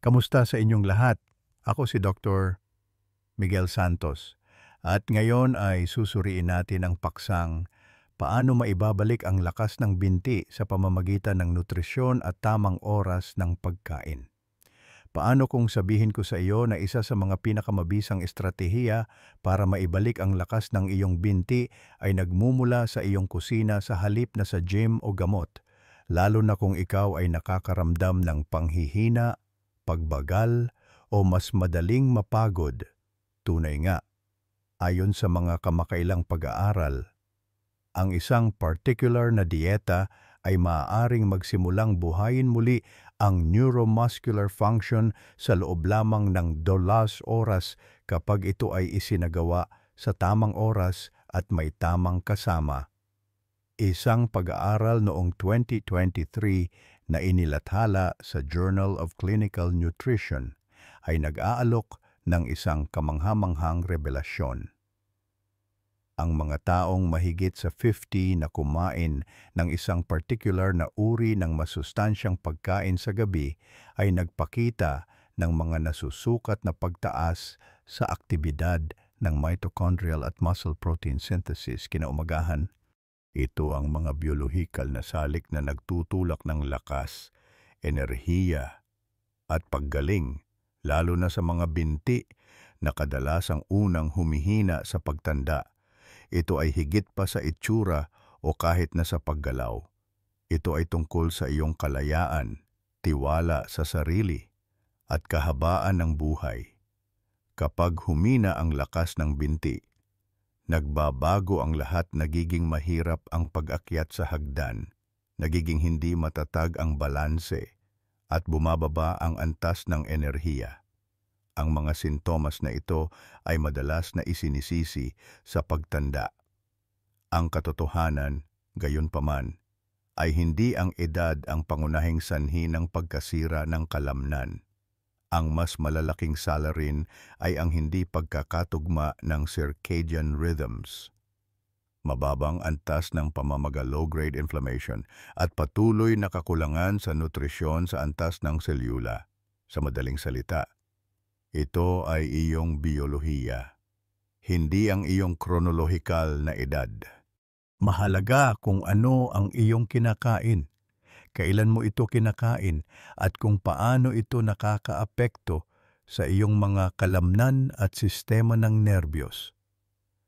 Kamusta sa inyong lahat? Ako si Dr. Miguel Santos at ngayon ay susuriin natin ang paksang paano maibabalik ang lakas ng binti sa pamamagitan ng nutrisyon at tamang oras ng pagkain. Paano kung sabihin ko sa iyo na isa sa mga pinakamabisang estratehiya para maibalik ang lakas ng iyong binti ay nagmumula sa iyong kusina sa halip na sa gym o gamot, lalo na kung ikaw ay nakakaramdam ng panghihina, pagbagal o mas madaling mapagod. Tunay nga, ayon sa mga kamakailang pag-aaral, ang isang particular na dieta ay maaaring magsimulang buhayin muli ang neuromuscular function sa loob lamang ng 2 oras kapag ito ay isinagawa sa tamang oras at may tamang kasama. Isang pag-aaral noong 2023 na inilathala sa Journal of Clinical Nutrition ay nag-aalok ng isang kamanghamanghang revelasyon. Ang mga taong mahigit sa 50 na kumain ng isang particular na uri ng masustansyang pagkain sa gabi ay nagpakita ng mga nasusukat na pagtaas sa aktibidad ng mitochondrial at muscle protein synthesis kinaumagahan. Ito ang mga biolohikal na salik na nagtutulak ng lakas, enerhiya at paggaling, lalo na sa mga binti na kadalasang unang humihina sa pagtanda. Ito ay higit pa sa itsura o kahit na sa paggalaw. Ito ay tungkol sa iyong kalayaan, tiwala sa sarili, at kahabaan ng buhay. Kapag humina ang lakas ng binti, nagbabago ang lahat, nagiging mahirap ang pag-akyat sa hagdan, nagiging hindi matatag ang balanse, at bumababa ang antas ng enerhiya. Ang mga sintomas na ito ay madalas na isinisisi sa pagtanda. Ang katotohanan, gayunpaman, ay hindi ang edad ang pangunahing sanhi ng pagkasira ng kalamnan. Ang mas malalaking salarin ay ang hindi pagkakatugma ng circadian rhythms. Mababang antas ng pamamaga, low-grade inflammation, at patuloy na kakulangan sa nutrisyon sa antas ng selula. Sa madaling salita, ito ay iyong biyolohiya, hindi ang iyong kronolohikal na edad. Mahalaga kung ano ang iyong kinakain, kailan mo ito kinakain, at kung paano ito nakakaapekto sa iyong mga kalamnan at sistema ng nerbiyos.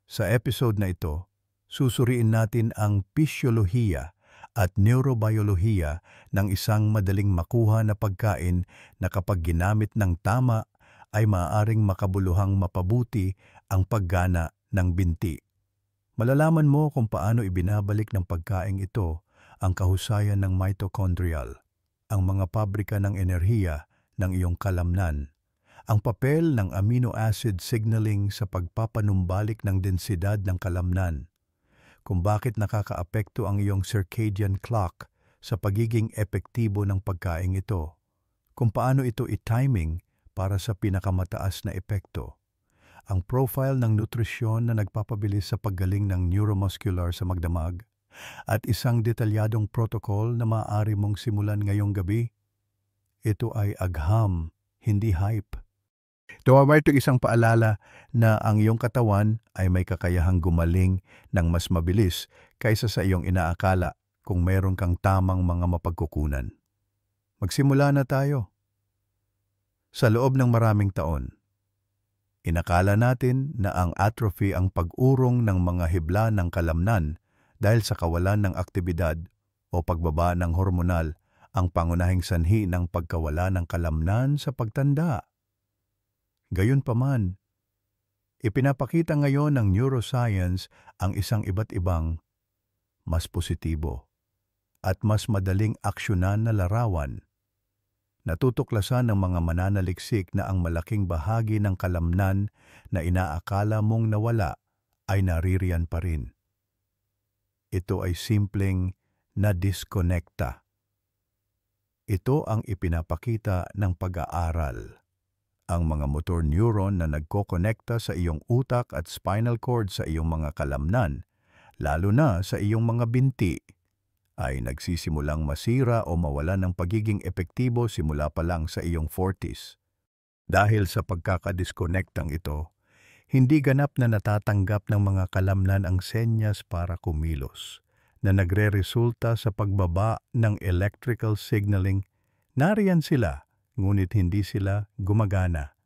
Sa episode na ito, susuriin natin ang pisyolohiya at neurobiolohiya ng isang madaling makuha na pagkain na kapag ginamit ng tama ay maaaring makabuluhang mapabuti ang paggana ng binti. Malalaman mo kung paano ibinabalik ng pagkain ito ang kahusayan ng mitochondrial, ang mga pabrika ng enerhiya ng iyong kalamnan, ang papel ng amino acid signaling sa pagpapanumbalik ng densidad ng kalamnan, kung bakit nakakaapekto ang iyong circadian clock sa pagiging epektibo ng pagkain ito, kung paano ito i-timing para sa pinakamataas na epekto, ang profile ng nutrisyon na nagpapabilis sa paggaling ng neuromuscular sa magdamag, at isang detalyadong protocol na maaari mong simulan ngayong gabi. Ito ay agham, hindi hype. Ito isang paalala na ang iyong katawan ay may kakayahang gumaling ng mas mabilis kaysa sa iyong inaakala kung mayroon kang tamang mga mapagkukunan. Magsimula na tayo. Sa loob ng maraming taon, inakala natin na ang atrophy ang pag-urong ng mga hibla ng kalamnan dahil sa kawalan ng aktibidad o pagbaba ng hormonal ang pangunahing sanhi ng pagkawala ng kalamnan sa pagtanda. Gayunpaman, ipinapakita ngayon ng neuroscience ang isang iba't ibang, mas positibo at mas madaling aksyonan na larawan. Natutuklasan ng mga mananaliksik na ang malaking bahagi ng kalamnan na inaakala mong nawala ay naririyan pa rin. Ito ay simpleng na-disconnecta. Ito ang ipinapakita ng pag-aaral. Ang mga motor neuron na nagkokonekta sa iyong utak at spinal cord sa iyong mga kalamnan, lalo na sa iyong mga binti, ay nagsisimulang masira o mawala ng pagiging epektibo simula pa lang sa iyong 40s. Dahil sa pagkakadisconnectang ito, hindi ganap na natatanggap ng mga kalamnan ang senyas para kumilos, na nagre-resulta sa pagbaba ng electrical signaling. Nariyan sila, ngunit hindi sila gumagana.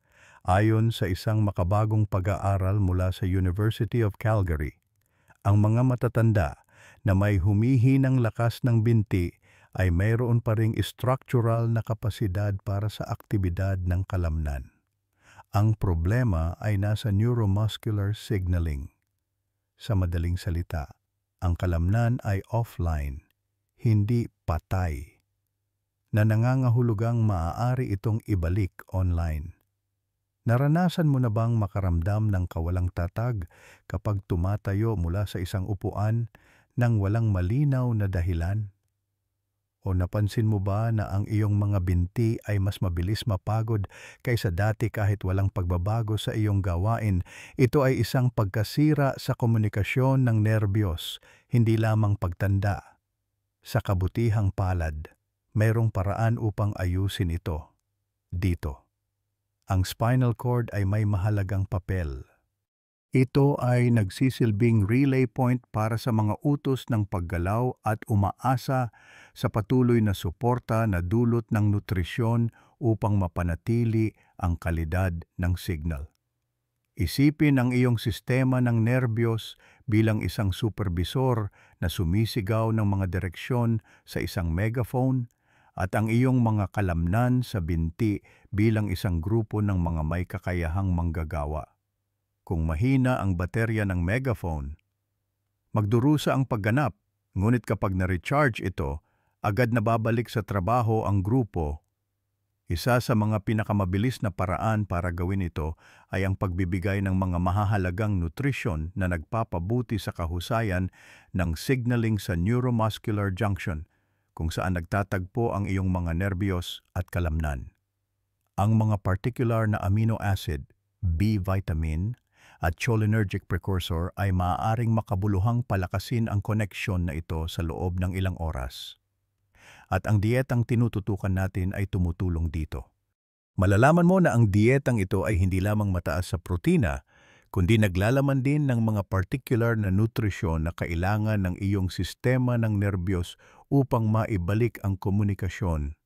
Ayon sa isang makabagong pag-aaral mula sa University of Calgary, ang mga matatanda na may humihinang lakas ng binti ay mayroon pa ring structural na kapasidad para sa aktibidad ng kalamnan. Ang problema ay nasa neuromuscular signaling. Sa madaling salita, ang kalamnan ay offline, hindi patay, na nangangahulugang maaari itong ibalik online. Naranasan mo na bang makaramdam ng kawalang tatag kapag tumatayo mula sa isang upuan nang walang malinaw na dahilan? O napansin mo ba na ang iyong mga binti ay mas mabilis mapagod kaysa dati kahit walang pagbabago sa iyong gawain? Ito ay isang pagkasira sa komunikasyon ng nerbiyos, hindi lamang pagtanda. Sa kabutihang palad, mayroong paraan upang ayusin ito. Dito, ang spinal cord ay may mahalagang papel. Ito ay nagsisilbing relay point para sa mga utos ng paggalaw at umaasa sa patuloy na suporta na dulot ng nutrisyon upang mapanatili ang kalidad ng signal. Isipin ang iyong sistema ng nerbiyos bilang isang supervisor na sumisigaw ng mga direksyon sa isang megaphone at ang iyong mga kalamnan sa binti bilang isang grupo ng mga may kakayahang manggagawa. Kung mahina ang baterya ng megaphone, magdurusa ang pagganap, ngunit kapag na-recharge ito, agad na babalik sa trabaho ang grupo. Isa sa mga pinakamabilis na paraan para gawin ito ay ang pagbibigay ng mga mahahalagang nutrisyon na nagpapabuti sa kahusayan ng signaling sa neuromuscular junction, kung saan nagtatagpo ang iyong mga nerbiyos at kalamnan. Ang mga particular na amino acid, B vitamin, at cholinergic precursor ay maaaring makabuluhang palakasin ang koneksyon na ito sa loob ng ilang oras. At ang dietang tinututukan natin ay tumutulong dito. Malalaman mo na ang dietang ito ay hindi lamang mataas sa protina, kundi naglalaman din ng mga particular na nutrisyon na kailangan ng iyong sistema ng nerbiyos upang maibalik ang komunikasyon.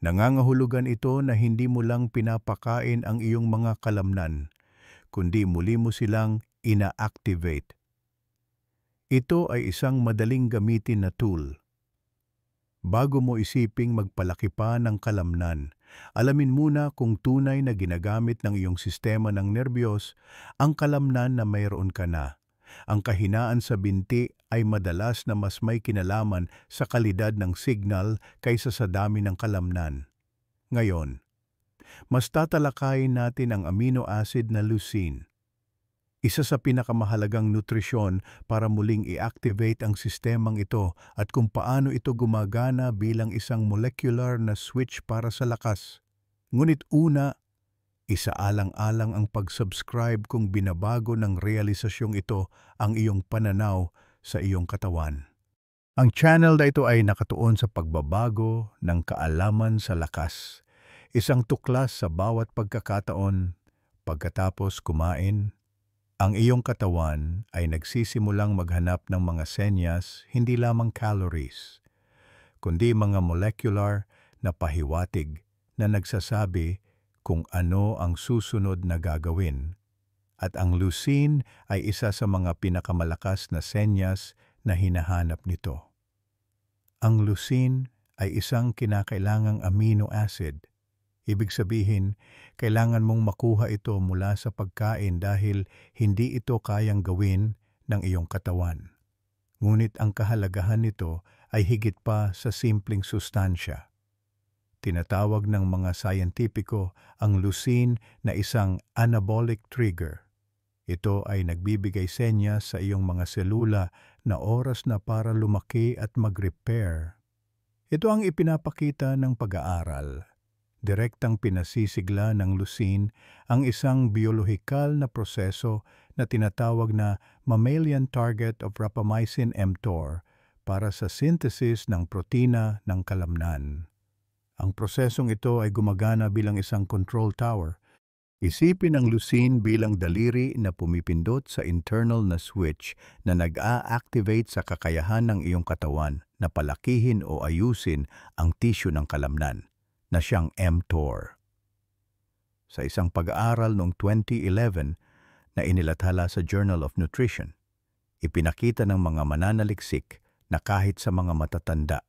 Nangangahulugan ito na hindi mo lang pinapakain ang iyong mga kalamnan, kundi muli mo silang ina-activate. Ito ay isang madaling gamitin na tool. Bago mo isiping magpalaki pa ng kalamnan, alamin muna kung tunay na ginagamit ng iyong sistema ng nerbiyos ang kalamnan na mayroon ka na. Ang kahinaan sa binti ay madalas na mas may kinalaman sa kalidad ng signal kaysa sa dami ng kalamnan. Ngayon, mas tatalakayin natin ang amino acid na leucine. Isa sa pinakamahalagang nutrisyon para muling i-activate ang sistemang ito at kung paano ito gumagana bilang isang molecular na switch para sa lakas. Ngunit una, isaalang-alang ang pag-subscribe kung binabago ng realisasyong ito ang iyong pananaw sa iyong katawan. Ang channel na ito ay nakatuon sa pagbabago ng kaalaman sa lakas. Isang tuklas sa bawat pagkakataon. Pagkatapos kumain, ang iyong katawan ay nagsisimulang maghanap ng mga senyas, hindi lamang calories, kundi mga molecular na pahiwatig na nagsasabi kung ano ang susunod na gagawin. At ang leucine ay isa sa mga pinakamalakas na senyas na hinahanap nito. Ang leucine ay isang kinakailangang amino acid. Ibig sabihin, kailangan mong makuha ito mula sa pagkain dahil hindi ito kayang gawin ng iyong katawan. Ngunit ang kahalagahan nito ay higit pa sa simpleng sustansya. Tinatawag ng mga scientifico ang leucine na isang anabolic trigger. Ito ay nagbibigay senyas sa iyong mga selula na oras na para lumaki at mag-repair. Ito ang ipinapakita ng pag-aaral. Direktang pinasisigla ng leucine ang isang biolohikal na proseso na tinatawag na mammalian target of rapamycin mTOR para sa synthesis ng protina ng kalamnan. Ang prosesong ito ay gumagana bilang isang control tower. Isipin ang leucine bilang daliri na pumipindot sa internal na switch na nag-a-activate sa kakayahan ng iyong katawan na palakihin o ayusin ang tissue ng kalamnan, na siyang mTOR. Sa isang pag-aaral noong 2011 na inilathala sa Journal of Nutrition, ipinakita ng mga mananaliksik na kahit sa mga matatanda,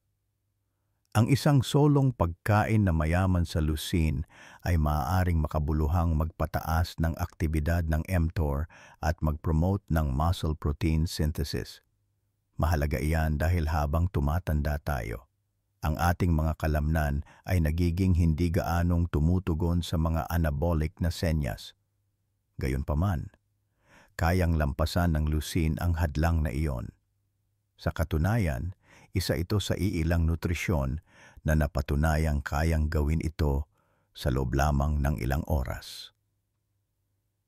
ang isang solong pagkain na mayaman sa leucine ay maaaring makabuluhang magpataas ng aktibidad ng mTOR at mag-promote ng muscle protein synthesis. Mahalaga iyan dahil habang tumatanda tayo, ang ating mga kalamnan ay nagiging hindi gaanong tumutugon sa mga anabolic na senyas. Gayunpaman, kayang lampasan ng leucine ang hadlang na iyon. Sa katunayan, isa ito sa iilang nutrisyon na napatunayang kayang gawin ito sa loob lamang ng ilang oras.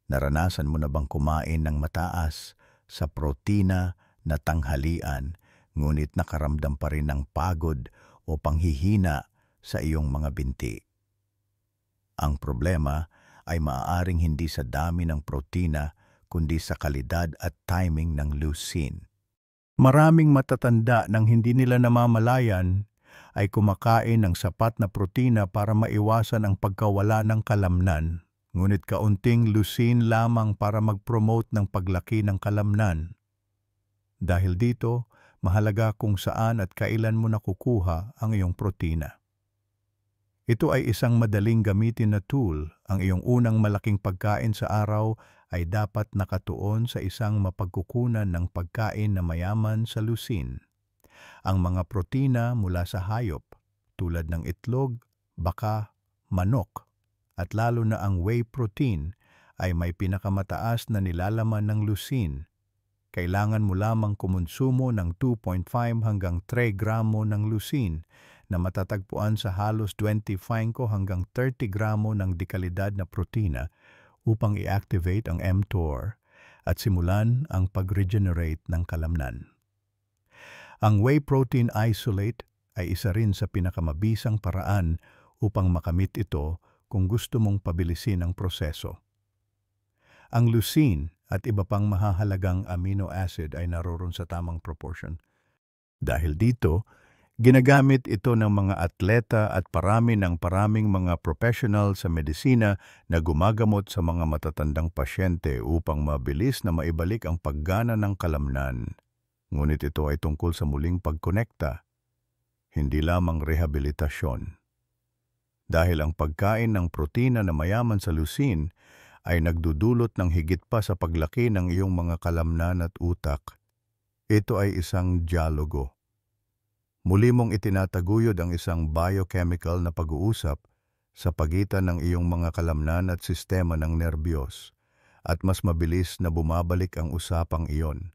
Naranasan mo na bang kumain ng mataas sa protina na tanghalian, ngunit nakaramdam pa rin ng pagod o panghihina sa iyong mga binti? Ang problema ay maaaring hindi sa dami ng protina, kundi sa kalidad at timing ng leucine. Maraming matatanda nang hindi nila namamalayan ay kumakain ng sapat na protina para maiwasan ang pagkawala ng kalamnan, ngunit kaunting leucine lamang para mag-promote ng paglaki ng kalamnan. Dahil dito, mahalaga kung saan at kailan mo nakukuha ang iyong protina. Ito ay isang madaling gamitin na tool. Ang iyong unang malaking pagkain sa araw ay dapat nakatuon sa isang mapagkukunan ng pagkain na mayaman sa leucine. Ang mga protina mula sa hayop, tulad ng itlog, baka, manok, at lalo na ang whey protein ay may pinakamataas na nilalaman ng leucine. Kailangan mo lamang kumonsumo ng 2.5 hanggang 3 gramo ng leucine na matatagpuan sa halos 25 hanggang 30 gramo ng dekalidad na protina upang i-activate ang mTOR at simulan ang pag-regenerate ng kalamnan. Ang whey protein isolate ay isa rin sa pinakamabisang paraan upang makamit ito kung gusto mong pabilisin ang proseso. Ang leucine at iba pang mahahalagang amino acid ay naroon sa tamang proportion. Dahil dito, ginagamit ito ng mga atleta at paraming mga professional sa medisina na gumagamot sa mga matatandang pasyente upang mabilis na maibalik ang paggana ng kalamnan. Ngunit ito ay tungkol sa muling pagkonekta, hindi lamang rehabilitasyon. Dahil ang pagkain ng protina na mayaman sa leucine ay nagdudulot ng higit pa sa paglaki ng iyong mga kalamnan at utak, ito ay isang dialogo. Muli mong itinataguyod ang isang biochemical na pag-uusap sa pagitan ng iyong mga kalamnan at sistema ng nerbiyos, at mas mabilis na bumabalik ang usapang iyon.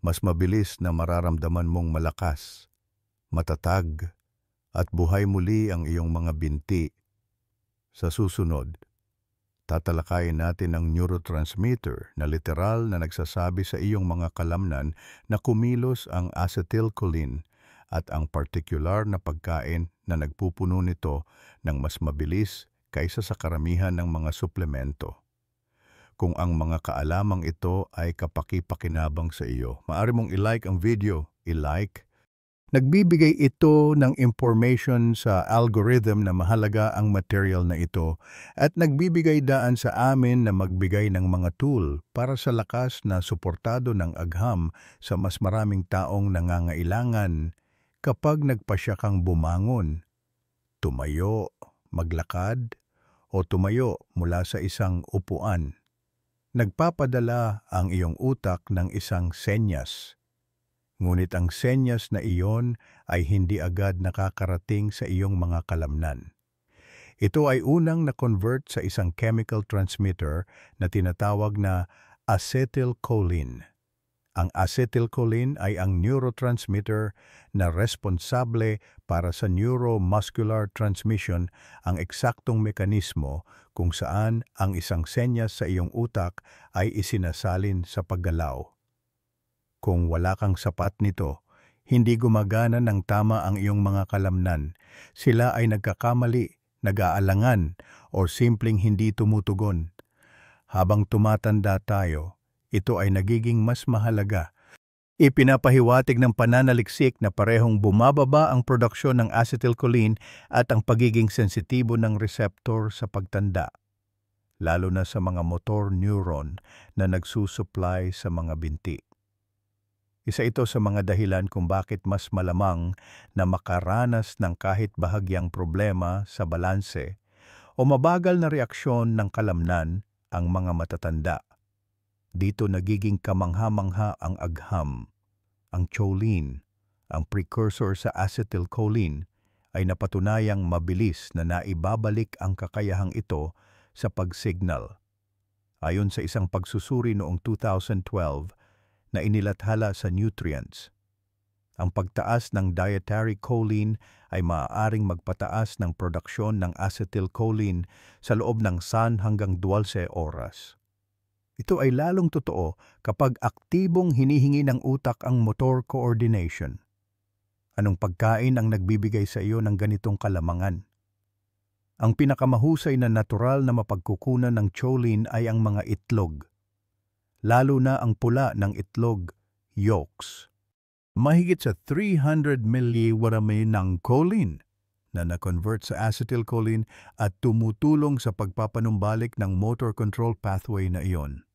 Mas mabilis na mararamdaman mong malakas, matatag, at buhay muli ang iyong mga binti. Sa susunod, tatalakayin natin ang neurotransmitter na literal na nagsasabi sa iyong mga kalamnan na kumilos ang acetylcholine at ang partikular na pagkain na nagpupuno nito ng mas mabilis kaysa sa karamihan ng mga suplemento. Kung ang mga kaalamang ito ay kapaki-pakinabang sa iyo, maaari mong i-like ang video, i-like. Nagbibigay ito ng information sa algorithm na mahalaga ang material na ito at nagbibigay daan sa amin na magbigay ng mga tool para sa lakas na suportado ng agham sa mas maraming taong nangangailangan. Kapag nagpasya kang bumangon, tumayo, maglakad, o tumayo mula sa isang upuan, nagpapadala ang iyong utak ng isang senyas. Ngunit ang senyas na iyon ay hindi agad nakakarating sa iyong mga kalamnan. Ito ay unang na-convert sa isang chemical transmitter na tinatawag na acetylcholine. Ang acetylcholine ay ang neurotransmitter na responsable para sa neuromuscular transmission, ang eksaktong mekanismo kung saan ang isang senyas sa iyong utak ay isinasalin sa paggalaw. Kung wala kang sapat nito, Hindi gumagana ng tama ang iyong mga kalamnan. Sila ay nagkakamali, nag-aalangan, o simpleng hindi tumutugon. Habang tumatanda tayo, ito ay nagiging mas mahalaga. Ipinapahiwatig ng pananaliksik na parehong bumababa ang produksyon ng acetylcholine at ang pagiging sensitibo ng receptor sa pagtanda, lalo na sa mga motor neuron na nagsusupply sa mga binti. Isa ito sa mga dahilan kung bakit mas malamang na makaranas ng kahit bahagyang problema sa balanse o mabagal na reaksyon ng kalamnan ang mga matatanda. Dito nagiging kamangha-mangha ang agham. Ang choline, ang precursor sa acetylcholine, ay napatunayang mabilis na naibabalik ang kakayahang ito sa pagsignal. Ayon sa isang pagsusuri noong 2012 na inilathala sa Nutrients, ang pagtaas ng dietary choline ay maaaring magpataas ng produksyon ng acetylcholine sa loob ng 10 hanggang 12 oras. Ito ay lalong totoo kapag aktibong hinihingi ng utak ang motor coordination. Anong pagkain ang nagbibigay sa iyo ng ganitong kalamangan? Ang pinakamahusay na natural na mapagkukunan ng choline ay ang mga itlog, lalo na ang pula ng itlog, yolks. Mahigit sa 300 miliwarami ng choline na na-convert sa acetylcholine at tumutulong sa pagpapanumbalik ng motor control pathway na iyon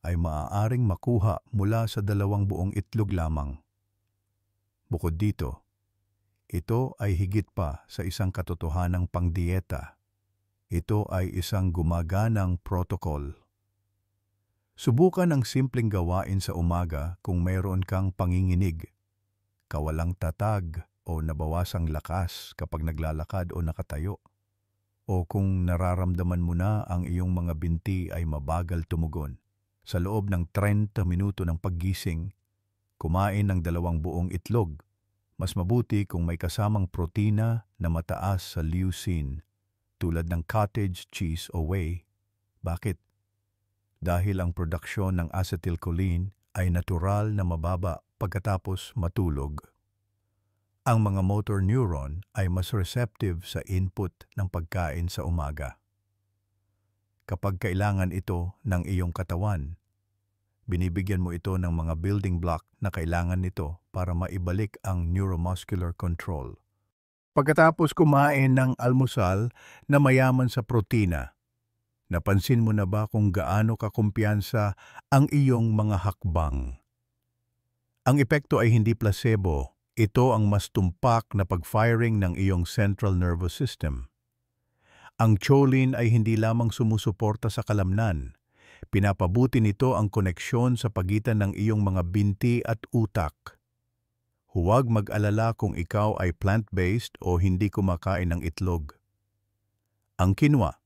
ay maaaring makuha mula sa 2 buong itlog lamang. Bukod dito, ito ay higit pa sa isang katotohanang pangdieta. Ito ay isang gumaganang protocol. Subukan ang simpleng gawain sa umaga kung mayroon kang panginginig, kawalang tatag o nabawasang lakas kapag naglalakad o nakatayo, o kung nararamdaman mo na ang iyong mga binti ay mabagal tumugon. Sa loob ng 30 minuto ng paggising, kumain ng 2 buong itlog. Mas mabuti kung may kasamang protina na mataas sa leucine, tulad ng cottage cheese o whey. Bakit? Dahil ang produksyon ng acetylcholine ay natural na mababa pagkatapos matulog. Ang mga motor neuron ay mas receptive sa input ng pagkain sa umaga. Kapag kailangan ito ng iyong katawan, binibigyan mo ito ng mga building block na kailangan nito para maibalik ang neuromuscular control. Pagkatapos kumain ng almusal na mayaman sa protina, napansin mo na ba kung gaano kakumpiyansa ang iyong mga hakbang? Ang epekto ay hindi placebo. Ito ang mas tumpak na pag-firing ng iyong central nervous system. Ang choline ay hindi lamang sumusuporta sa kalamnan. Pinapabuti nito ang koneksyon sa pagitan ng iyong mga binti at utak. Huwag mag-alala kung ikaw ay plant-based o hindi kumakain ng itlog. Ang quinoa,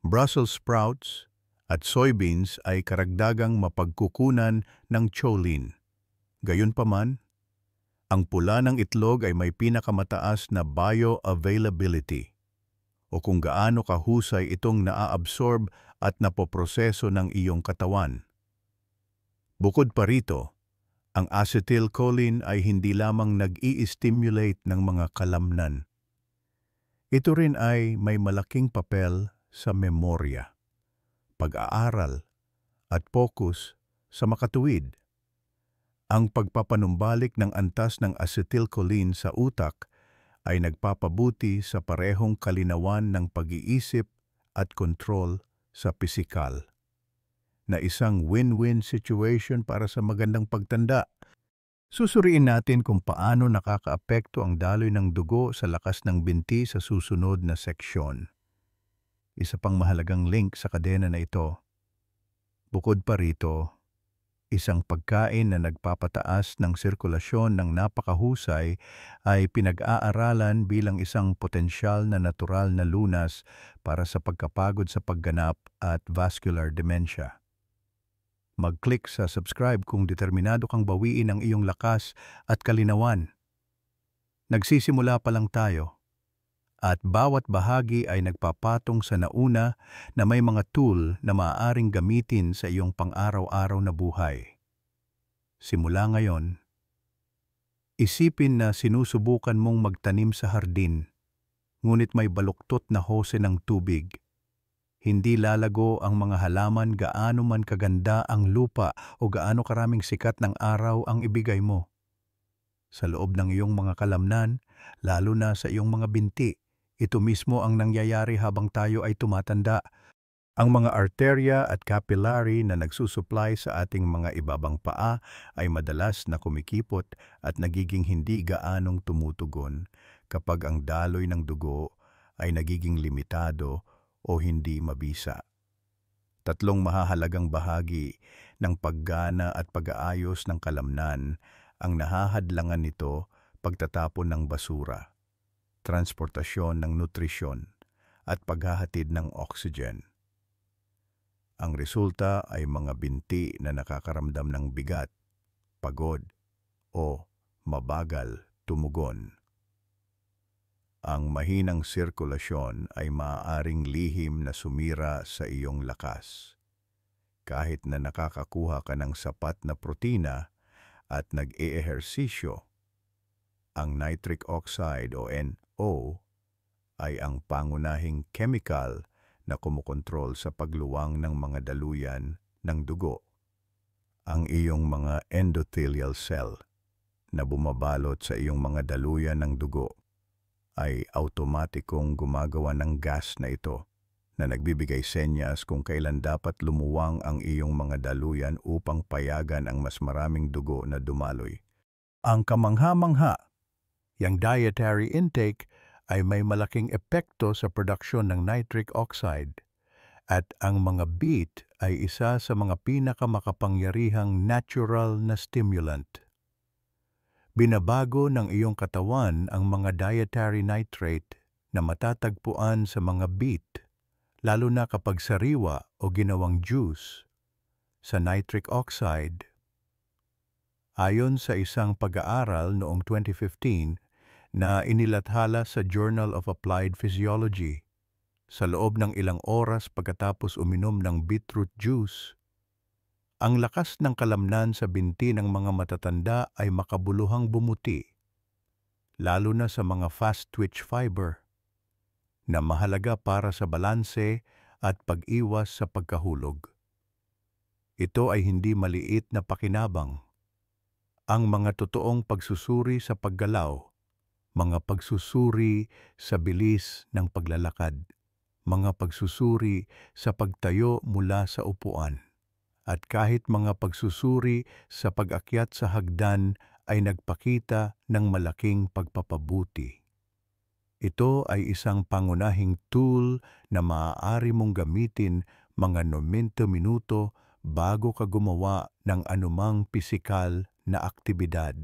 Brussels sprouts at soybeans ay karagdagang mapagkukunan ng choline. Gayunpaman, ang pula ng itlog ay may pinakamataas na bioavailability o kung gaano kahusay itong naaabsorb at napoproseso ng iyong katawan. Bukod pa rito, ang acetylcholine ay hindi lamang nag-i-stimulate ng mga kalamnan. Ito rin ay may malaking papel sa memorya, pag-aaral at focus sa makatuwid. Ang pagpapanumbalik ng antas ng acetylcholine sa utak ay nagpapabuti sa parehong kalinawan ng pag-iisip at kontrol sa pisikal, na isang win-win situation para sa magandang pagtanda. Susuriin natin kung paano nakakaapekto ang daloy ng dugo sa lakas ng binti sa susunod na seksyon. Isa pang mahalagang link sa kadena na ito. Bukod pa rito, isang pagkain na nagpapataas ng sirkulasyon ng napakahusay ay pinag-aaralan bilang isang potensyal na natural na lunas para sa pagkapagod sa pagganap at vascular dementia. Mag-click sa subscribe kung determinado kang bawiin ang iyong lakas at kalinawan. Nagsisimula pa lang tayo, at bawat bahagi ay nagpapatong sa nauna na may mga tool na maaaring gamitin sa iyong pang-araw-araw na buhay. Simula ngayon, Isipin na sinusubukan mong magtanim sa hardin, ngunit may baluktot na hose ng tubig. Hindi lalago ang mga halaman gaano man kaganda ang lupa o gaano karaming sikat ng araw ang ibigay mo. Sa loob ng iyong mga kalamnan, lalo na sa iyong mga binti, ito mismo ang nangyayari habang tayo ay tumatanda. Ang mga arterya at capillary na nagsusupply sa ating mga ibabang paa ay madalas na kumikipot at nagiging hindi gaanong tumutugon kapag ang daloy ng dugo ay nagiging limitado o hindi mabisa. Tatlong mahahalagang bahagi ng paggana at pag-aayos ng kalamnan ang nahahadlangan nito: pagtatapon ng basura, transportasyon ng nutrisyon, at paghahatid ng oxygen. Ang resulta ay mga binti na nakakaramdam ng bigat, pagod, o mabagal tumugon. Ang mahinang sirkulasyon ay maaaring lihim na sumira sa iyong lakas. Kahit na nakakakuha ka ng sapat na protina at nag-eehersisyo, ang nitric oxide o NO ay ang pangunahing chemical na kumukontrol sa pagluwang ng mga daluyan ng dugo. Ang iyong mga endothelial cell na bumabalot sa iyong mga daluyan ng dugo ay automatikong gumagawa ng gas na ito na nagbibigay senyas kung kailan dapat lumuwang ang iyong mga daluyan upang payagan ang mas maraming dugo na dumaloy. Ang kamangha-mangha, yung dietary intake ay may malaking epekto sa produksyon ng nitric oxide, at ang mga beet ay isa sa mga pinakamakapangyarihang natural na stimulant. Binabago ng iyong katawan ang mga dietary nitrate na matatagpuan sa mga beet, lalo na kapag sariwa o ginawang juice, sa nitric oxide. Ayon sa isang pag-aaral noong 2015, na inilathala sa Journal of Applied Physiology, sa loob ng ilang oras pagkatapos uminom ng beetroot juice, ang lakas ng kalamnan sa binti ng mga matatanda ay makabuluhang bumuti, lalo na sa mga fast-twitch fiber, na mahalaga para sa balanse at pag-iwas sa pagkahulog. Ito ay hindi maliit na pakinabang. Ang mga totoong pagsusuri sa paggalaw, mga pagsusuri sa bilis ng paglalakad, mga pagsusuri sa pagtayo mula sa upuan, at kahit mga pagsusuri sa pag-akyat sa hagdan ay nagpakita ng malaking pagpapabuti. Ito ay isang pangunahing tool na maaari mong gamitin mga minuto bago ka gumawa ng anumang pisikal na aktibidad.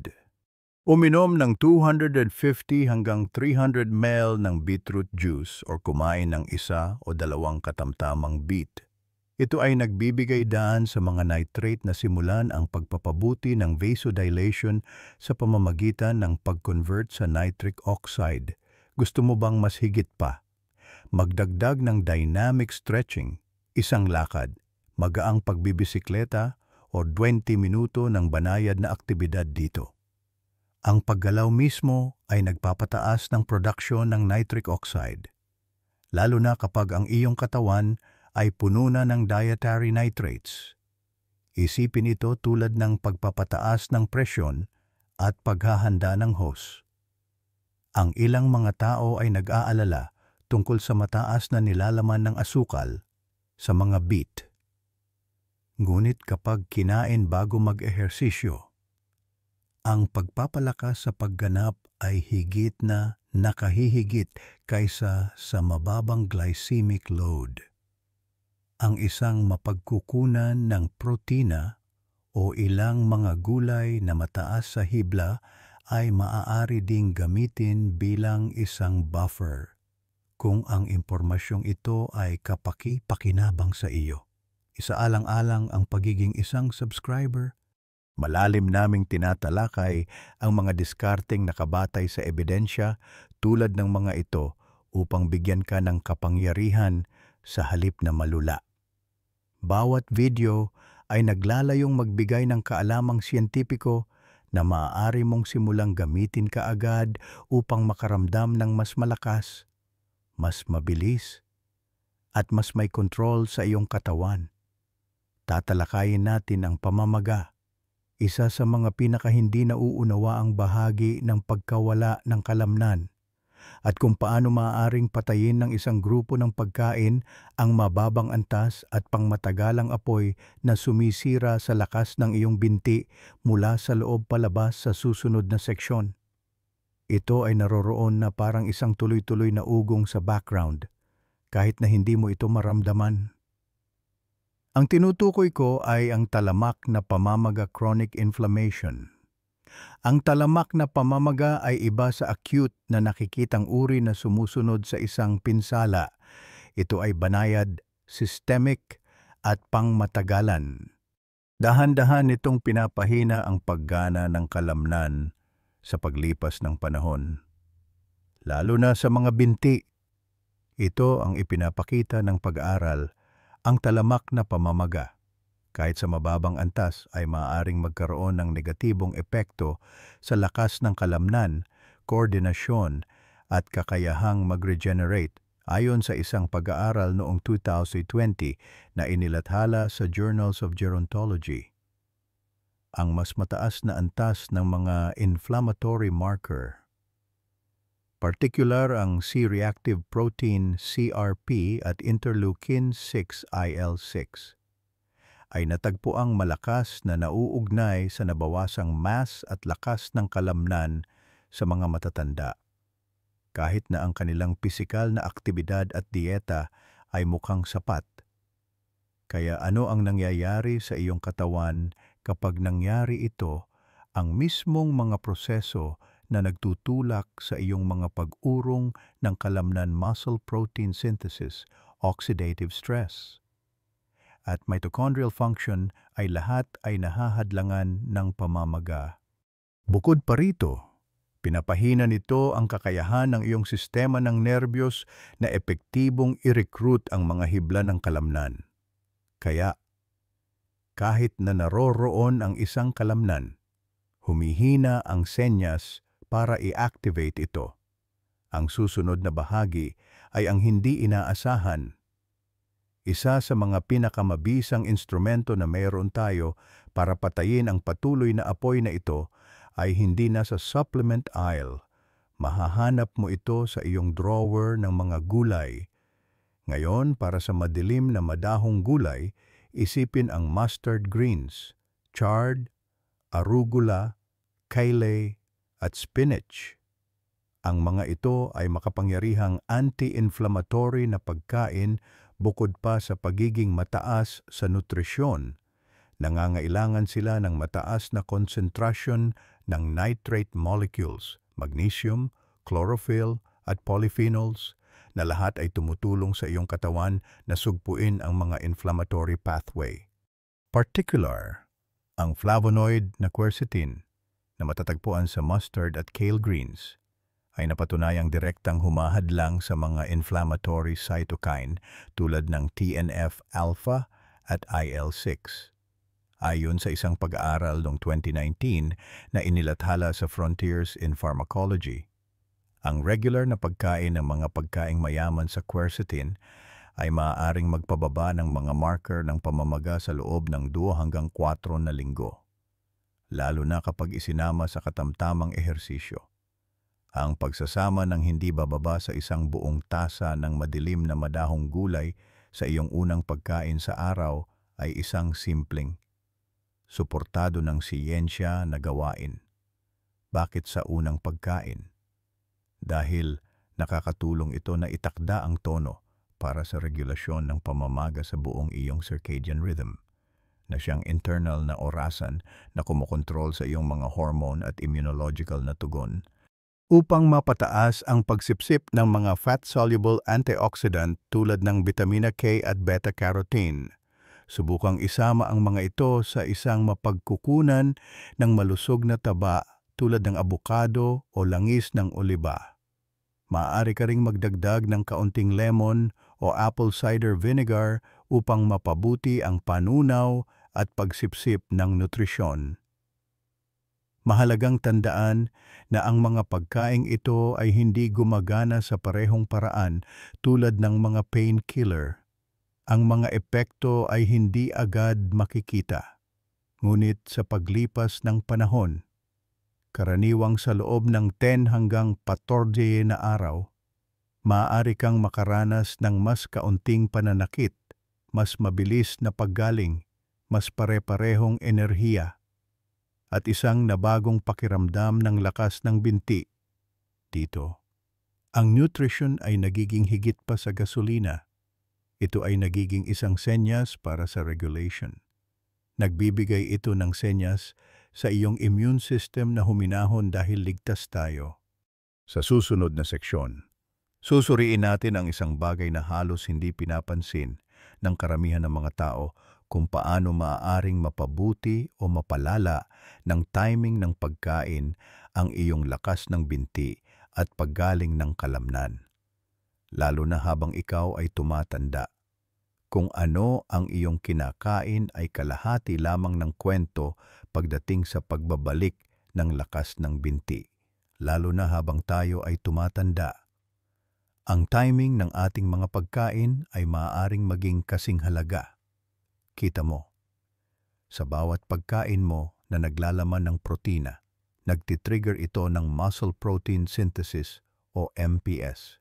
Uminom ng 250 hanggang 300 ml ng beetroot juice o kumain ng isa o dalawang katamtamang beet. Ito ay nagbibigay daan sa mga nitrate na simulan ang pagpapabuti ng vasodilation sa pamamagitan ng pag-convert sa nitric oxide. Gusto mo bang mas higit pa? Magdagdag ng dynamic stretching, isang lakad, magaang pagbibisikleta o 20 minuto ng banayad na aktibidad dito. Ang paggalaw mismo ay nagpapataas ng produksyon ng nitric oxide, lalo na kapag ang iyong katawan ay puno na ng dietary nitrates. Isipin ito tulad ng pagpapataas ng presyon at paghahanda ng hose. Ang ilang mga tao ay nag-aalala tungkol sa mataas na nilalaman ng asukal sa mga beet. Ngunit kapag kinain bago mag-ehersisyo, ang pagpapalakas sa pagganap ay higit na nakahihigit kaysa sa mababang glycemic load. Ang isang mapagkukunan ng protina o ilang mga gulay na mataas sa hibla ay maaari ding gamitin bilang isang buffer kung ang impormasyong ito ay kapaki-pakinabang sa iyo. Isaalang-alang ang pagiging isang subscriber. Malalim naming tinatalakay ang mga diskarteng nakabatay sa ebidensya tulad ng mga ito upang bigyan ka ng kapangyarihan sa halip na malula. Bawat video ay naglalayong magbigay ng kaalamang siyentipiko na maaari mong simulang gamitin kaagad upang makaramdam ng mas malakas, mas mabilis, at mas may kontrol sa iyong katawan. Tatalakayin natin ang pamamaga, isa sa mga pinakahindi nauunawaang bahagi ng pagkawala ng kalamnan, at kung paano maaaring patayin ng isang grupo ng pagkain ang mababang antas at pangmatagalang apoy na sumisira sa lakas ng iyong binti mula sa loob palabas sa susunod na seksyon. Ito ay naroroon na parang isang tuloy-tuloy na ugong sa background, kahit na hindi mo ito maramdaman. Ang tinutukoy ko ay ang talamak na pamamaga chronic inflammation. Ang talamak na pamamaga ay iba sa acute na nakikitang uri na sumusunod sa isang pinsala. Ito ay banayad, systemic, at pangmatagalan. Dahan-dahan nitong pinapahina ang paggana ng kalamnan sa paglipas ng panahon. Lalo na sa mga binti. Ito ang ipinapakita ng pag-aaral, ang talamak na pamamaga. Kahit sa mababang antas ay maaaring magkaroon ng negatibong epekto sa lakas ng kalamnan, koordinasyon at kakayahang mag-regenerate ayon sa isang pag-aaral noong 2020 na inilathala sa Journals of Gerontology. Ang mas mataas na antas ng mga inflammatory marker, particular ang C-reactive protein CRP at interleukin-6 IL-6, ay natagpuang malakas na nauugnay sa nabawasang mass at lakas ng kalamnan sa mga matatanda, kahit na ang kanilang pisikal na aktibidad at dieta ay mukhang sapat. Kaya ano ang nangyayari sa iyong katawan kapag nangyari ito, ang mismong mga proseso na nagtutulak sa iyong mga pag-urong ng kalamnan muscle protein synthesis, oxidative stress, at mitochondrial function ay lahat ay nahahadlangan ng pamamaga. Bukod pa rito, pinapahina nito ang kakayahan ng iyong sistema ng nerbiyos na epektibong i-recruit ang mga hibla ng kalamnan. Kaya, kahit na naroroon ang isang kalamnan, humihina ang senyas para i-activate ito. Ang susunod na bahagi ay ang hindi inaasahan. Isa sa mga pinakamabisang instrumento na mayroon tayo para patayin ang patuloy na apoy na ito ay hindi na sa supplement aisle. Mahahanap mo ito sa iyong drawer ng mga gulay. Ngayon, para sa madilim na madahong gulay, isipin ang mustard greens, chard, arugula, kale, at spinach. Ang mga ito ay makapangyarihang anti-inflammatory na pagkain bukod pa sa pagiging mataas sa nutrisyon. Nangangailangan sila ng mataas na konsentrasyon ng nitrate molecules, magnesium, chlorophyll, at polyphenols, na lahat ay tumutulong sa iyong katawan na sugpuin ang mga inflammatory pathway. Particular, ang flavonoid na quercetin na matatagpuan sa mustard at kale greens ay napatunayang direktang humahadlang sa mga inflammatory cytokine tulad ng TNF-alpha at IL-6. Ayon sa isang pag-aaral noong 2019 na inilathala sa Frontiers in Pharmacology, ang regular na pagkain ng mga pagkaing mayaman sa quercetin ay maaaring magpababa ng mga marker ng pamamaga sa loob ng 2 hanggang 4 na linggo, lalo na kapag isinama sa katamtamang ehersisyo. Ang pagsasama ng hindi bababa sa isang buong tasa ng madilim na madahong gulay sa iyong unang pagkain sa araw ay isang simpleng, suportado ng siyensya na gawain. Bakit sa unang pagkain? Dahil nakakatulong ito na itakda ang tono para sa regulasyon ng pamamaga sa buong iyong circadian rhythm, na siyang internal na orasan na kumokontrol sa iyong mga hormone at immunological na tugon, upang mapataas ang pagsipsip ng mga fat-soluble antioxidant tulad ng vitamina K at beta-carotene. Subukang isama ang mga ito sa isang mapagkukunan ng malusog na taba tulad ng abukado o langis ng oliba. Maaari ka ring magdagdag ng kaunting lemon o apple cider vinegar upang mapabuti ang panunaw at pagsipsip ng nutrisyon. Mahalagang tandaan na ang mga pagkaing ito ay hindi gumagana sa parehong paraan tulad ng mga painkiller. Ang mga epekto ay hindi agad makikita. Ngunit sa paglipas ng panahon, karaniwang sa loob ng 10 hanggang 14 na araw, maaari kang makaranas ng mas kaunting pananakit, mas mabilis na paggaling, mas pare-parehong enerhiya, at isang nabagong pakiramdam ng lakas ng binti. Dito, ang nutrition ay nagiging higit pa sa gasolina. Ito ay nagiging isang senyas para sa regulation. Nagbibigay ito ng senyas sa iyong immune system na huminahon dahil ligtas tayo. Sa susunod na seksyon, susuriin natin ang isang bagay na halos hindi pinapansin ng karamihan ng mga tao kung paano maaaring mapabuti o mapalala ng timing ng pagkain ang iyong lakas ng binti at paggaling ng kalamnan. Lalo na habang ikaw ay tumatanda. Kung ano ang iyong kinakain ay kalahati lamang ng kwento pagdating sa pagbabalik ng lakas ng binti. Lalo na habang tayo ay tumatanda. Ang timing ng ating mga pagkain ay maaaring maging kasing halaga. Kita mo, sa bawat pagkain mo na naglalaman ng protina, nagtitrigger ito ng muscle protein synthesis o MPS.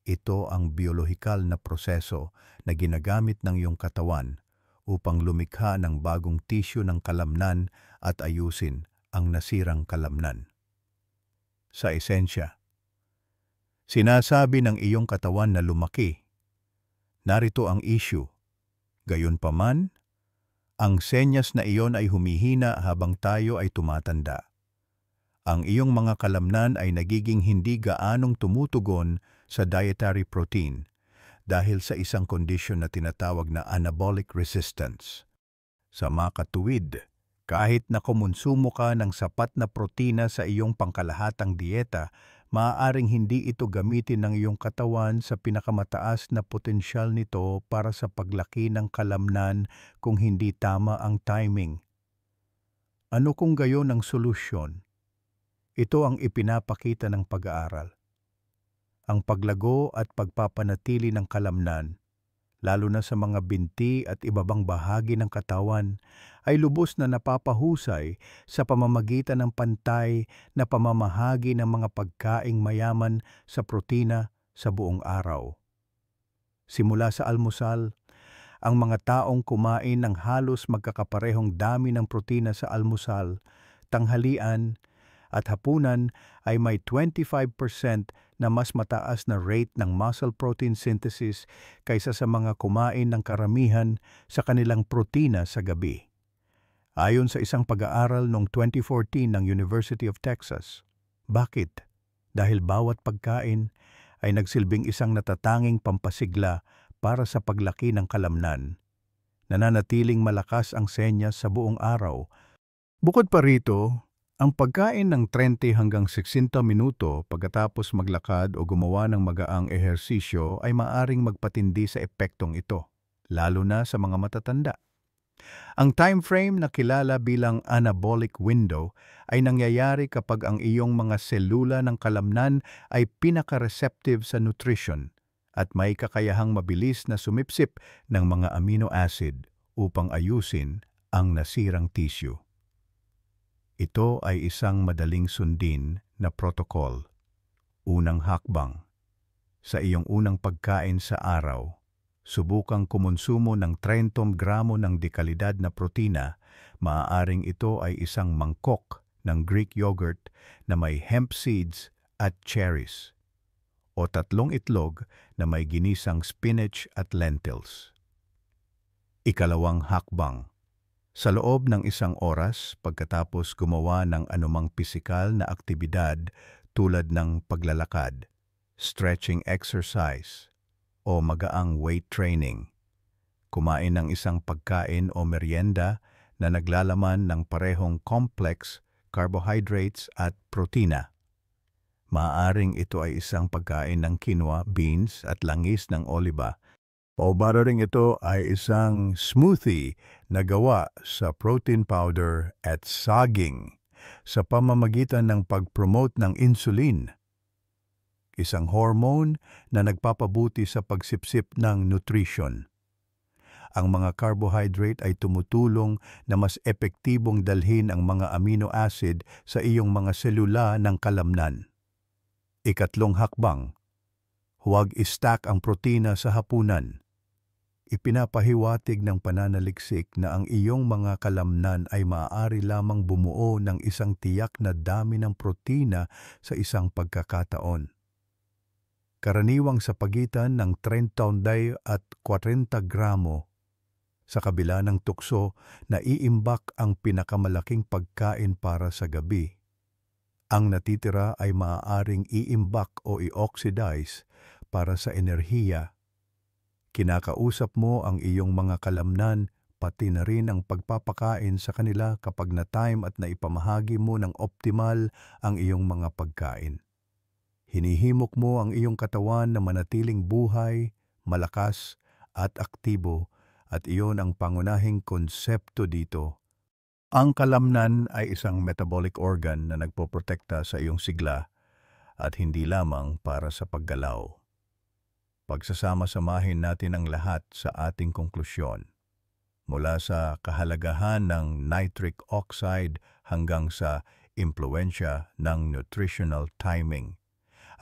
Ito ang biolohikal na proseso na ginagamit ng iyong katawan upang lumikha ng bagong tisyu ng kalamnan at ayusin ang nasirang kalamnan. Sa esensya, sinasabi ng iyong katawan na lumaki. Narito ang issue. Gayunpaman, ang senyas na iyon ay humihina habang tayo ay tumatanda. Ang iyong mga kalamnan ay nagiging hindi gaanong tumutugon sa dietary protein dahil sa isang kondisyon na tinatawag na anabolic resistance. Sa makatuwid, kahit na kumonsumo ka ng sapat na protina sa iyong pangkalahatang dieta, maaaring hindi ito gamitin ng iyong katawan sa pinakamataas na potensyal nito para sa paglaki ng kalamnan kung hindi tama ang timing. Ano kung gayon ang solusyon? Ito ang ipinapakita ng pag-aaral. Ang paglago at pagpapanatili ng kalamnan, lalo na sa mga binti at ibabang bahagi ng katawan, ay lubos na napapahusay sa pamamagitan ng pantay na pamamahagi ng mga pagkaing mayaman sa protina sa buong araw. Simula sa almusal, ang mga taong kumain ng halos magkakaparehong dami ng protina sa almusal, tanghalian, at hapunan ay may 25% na mas mataas na rate ng muscle protein synthesis kaysa sa mga kumain ng karamihan sa kanilang protina sa gabi. Ayon sa isang pag-aaral noong 2014 ng University of Texas. Bakit? Dahil bawat pagkain ay nagsilbing isang natatanging pampasigla para sa paglaki ng kalamnan. Nananatiling malakas ang senyas sa buong araw. Bukod pa rito, ang pagkain ng 30 hanggang 60 minuto pagkatapos maglakad o gumawa ng magaang ehersisyo ay maaring magpatindi sa epektong ito, lalo na sa mga matatanda. Ang time frame na kilala bilang anabolic window ay nangyayari kapag ang iyong mga selula ng kalamnan ay pinaka-receptive sa nutrition at may kakayahang mabilis na sumipsip ng mga amino acid upang ayusin ang nasirang tissue. Ito ay isang madaling sundin na protocol. Unang hakbang. Sa iyong unang pagkain sa araw, subukang kumonsumo ng 30 gramo ng dekalidad na protina. Maaaring ito ay isang mangkok ng Greek yogurt na may hemp seeds at cherries, o 3 itlog na may ginisang spinach at lentils. Ikalawang hakbang. Sa loob ng 1 oras pagkatapos gumawa ng anumang pisikal na aktibidad tulad ng paglalakad, stretching exercise, o magaang weight training, kumain ng isang pagkain o merienda na naglalaman ng parehong complex, carbohydrates at protina. Maaaring ito ay isang pagkain ng quinoa, beans at langis ng oliba. O ring ito ay isang smoothie na gawa sa protein powder at saging. sa pamamagitan ng pag-promote ng insulin, isang hormone na nagpapabuti sa pagsipsip ng nutrition. Ang mga carbohydrate ay tumutulong na mas epektibong dalhin ang mga amino acid sa iyong mga selula ng kalamnan. Ikatlong hakbang, huwag i-stack ang protina sa hapunan. Ipinapahiwatig ng pananaliksik na ang iyong mga kalamnan ay maaari lamang bumuo ng isang tiyak na dami ng protina sa isang pagkakataon. Karaniwang sa pagitan ng 30 at 40 gramo. Sa kabila ng tukso, naiimbak ang pinakamalaking pagkain para sa gabi. Ang natitira ay maaaring iimbak o i-oxidize para sa enerhiya. Kinakausap mo ang iyong mga kalamnan, pati na rin ang pagpapakain sa kanila kapag na-time at naipamahagi mo ng optimal ang iyong mga pagkain. Hinihimok mo ang iyong katawan na manatiling buhay, malakas at aktibo, at iyon ang pangunahing konsepto dito. Ang kalamnan ay isang metabolic organ na nagpoprotekta sa iyong sigla at hindi lamang para sa paggalaw. Pagsasama-samahin natin ang lahat sa ating konklusyon. Mula sa kahalagahan ng nitric oxide hanggang sa impluwensya ng nutritional timing.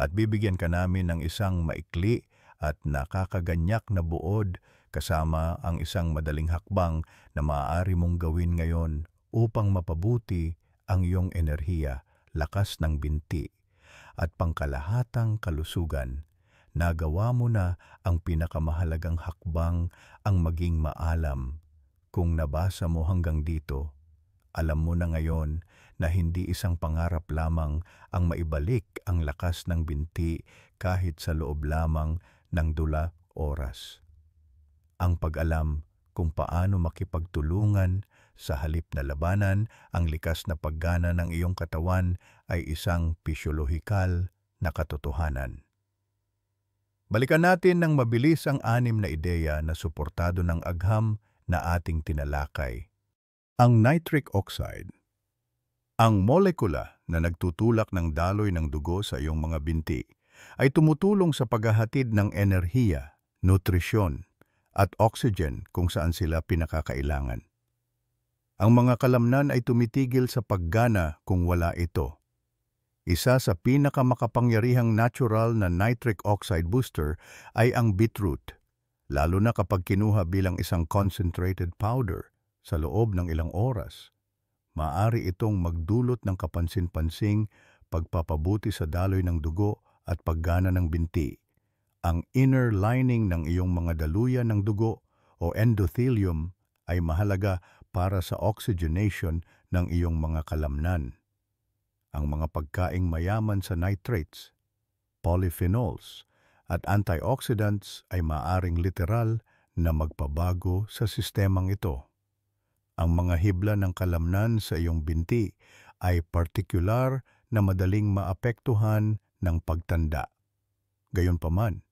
At bibigyan ka namin ng isang maikli at nakakaganyak na buod kasama ang isang madaling hakbang na maaari mong gawin ngayon upang mapabuti ang iyong enerhiya, lakas ng binti, at pangkalahatang kalusugan. Nagawa mo na ang pinakamahalagang hakbang, ang maging maalam. Kung nabasa mo hanggang dito, alam mo na ngayon na hindi isang pangarap lamang ang maibalik ang lakas ng binti kahit sa loob lamang ng 2 oras. Ang pag-alam kung paano makipagtulungan sa halip na labanan ang likas na paggana ng iyong katawan ay isang pisyolohikal na katotohanan. Balikan natin ng mabilis ang 6 na ideya na suportado ng agham na ating tinalakay. Ang nitric oxide. Ang molekula na nagtutulak ng daloy ng dugo sa iyong mga binti ay tumutulong sa paghahatid ng enerhiya, nutrisyon, at oxygen kung saan sila pinakakailangan. Ang mga kalamnan ay tumitigil sa paggana kung wala ito. Isa sa pinakamakapangyarihang natural na nitric oxide booster ay ang beetroot, lalo na kapag kinuha bilang isang concentrated powder sa loob ng ilang oras. Maaari itong magdulot ng kapansin-pansing pagpapabuti sa daloy ng dugo at paggana ng binti. Ang inner lining ng iyong mga daluyan ng dugo o endothelium ay mahalaga para sa oxygenation ng iyong mga kalamnan. Ang mga pagkaing mayaman sa nitrates, polyphenols, at antioxidants ay maaring literal na magpabago sa sistemang ito. Ang mga hibla ng kalamnan sa iyong binti ay partikular na madaling maapektuhan ng pagtanda. Gayunpaman,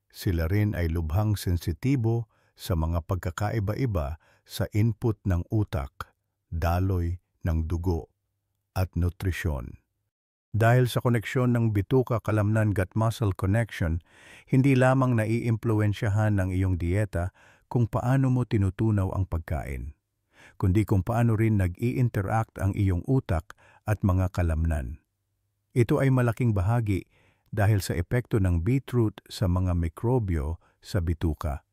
sila rin ay lubhang sensitibo sa mga pagkakaiba-iba sa input ng utak, daloy ng dugo, at nutrisyon. Dahil sa koneksyon ng bituka-kalamnan-gut-muscle connection, hindi lamang naiimpluwensyahan ng iyong dieta kung paano mo tinutunaw ang pagkain, kundi kung paano rin nag-i-interact ang iyong utak at mga kalamnan. Ito ay malaking bahagi dahil sa epekto ng beetroot sa mga mikrobyo sa bituka.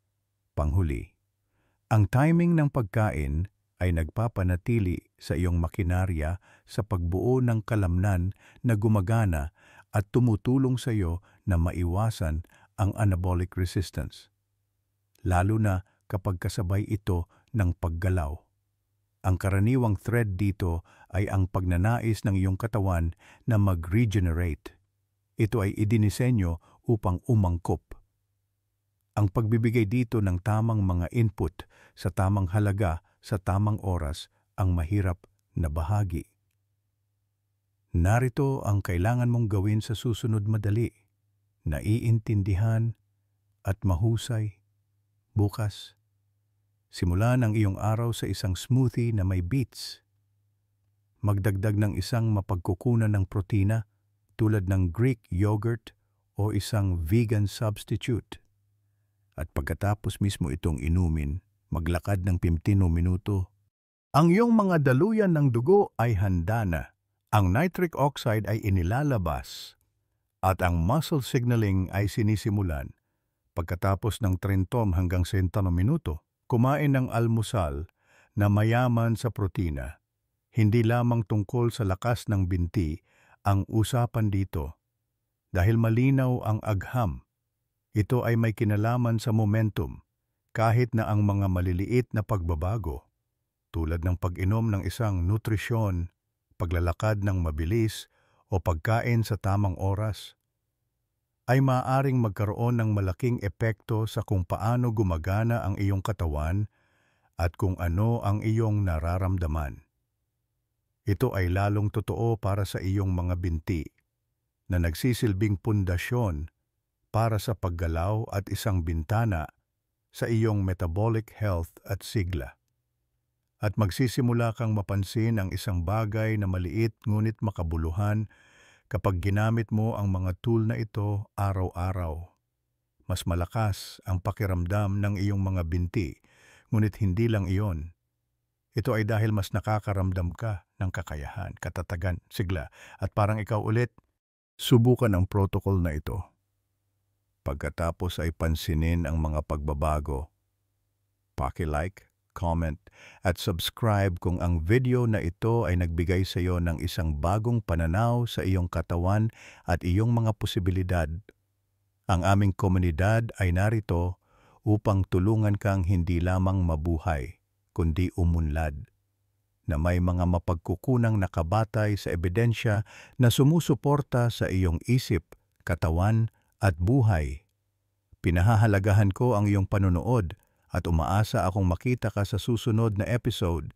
Panghuli, ang timing ng pagkain ay nagpapanatili sa iyong makinarya sa pagbuo ng kalamnan na gumagana at tumutulong sa iyo na maiwasan ang anabolic resistance, lalo na kapag kasabay ito ng paggalaw. Ang karaniwang thread dito ay ang pagnanais ng iyong katawan na mag-regenerate. Ito ay idinisenyo upang umangkop. Ang pagbibigay dito ng tamang mga input sa tamang halaga sa tamang oras ang mahirap na bahagi. Narito ang kailangan mong gawin sa susunod madali, naiintindihan at mahusay. Bukas, simulan ang iyong araw sa isang smoothie na may beets. magdagdag ng isang mapagkukunan ng protina tulad ng Greek yogurt o isang vegan substitute. At pagkatapos mismo itong inumin, maglakad ng 15 minuto. Ang iyong mga daluyan ng dugo ay handa na. Ang nitric oxide ay inilalabas at ang muscle signaling ay sinisimulan. Pagkatapos ng 30 hanggang 60 minuto, kumain ng almusal na mayaman sa protina. Hindi lamang tungkol sa lakas ng binti ang usapan dito. Dahil malinaw ang agham, ito ay may kinalaman sa momentum kahit na ang mga maliliit na pagbabago tulad ng pag-inom ng isang nutrisyon, paglalakad ng mabilis o pagkain sa tamang oras ay maaaring magkaroon ng malaking epekto sa kung paano gumagana ang iyong katawan at kung ano ang iyong nararamdaman. Ito ay lalong totoo para sa iyong mga binti na nagsisilbing pundasyon para sa paggalaw at isang bintana sa iyong metabolic health at sigla. At magsisimula kang mapansin ang isang bagay na maliit ngunit makabuluhan kapag ginamit mo ang mga tool na ito araw-araw. Mas malakas ang pakiramdam ng iyong mga binti, ngunit hindi lang iyon. Ito ay dahil mas nakakaramdam ka ng kakayahan, katatagan, sigla, at parang ikaw ulit. Subukan ang protocol na ito. Pagkatapos ay pansinin ang mga pagbabago. Paki-like, comment, at subscribe kung ang video na ito ay nagbigay sa iyo ng isang bagong pananaw sa iyong katawan at iyong mga posibilidad. Ang aming komunidad ay narito upang tulungan kang hindi lamang mabuhay, kundi umunlad, na may mga mapagkukunang nakabatay sa ebidensya na sumusuporta sa iyong isip, katawan at buhay. Pinahahalagahan ko ang iyong panonood at umaasa akong makita ka sa susunod na episode.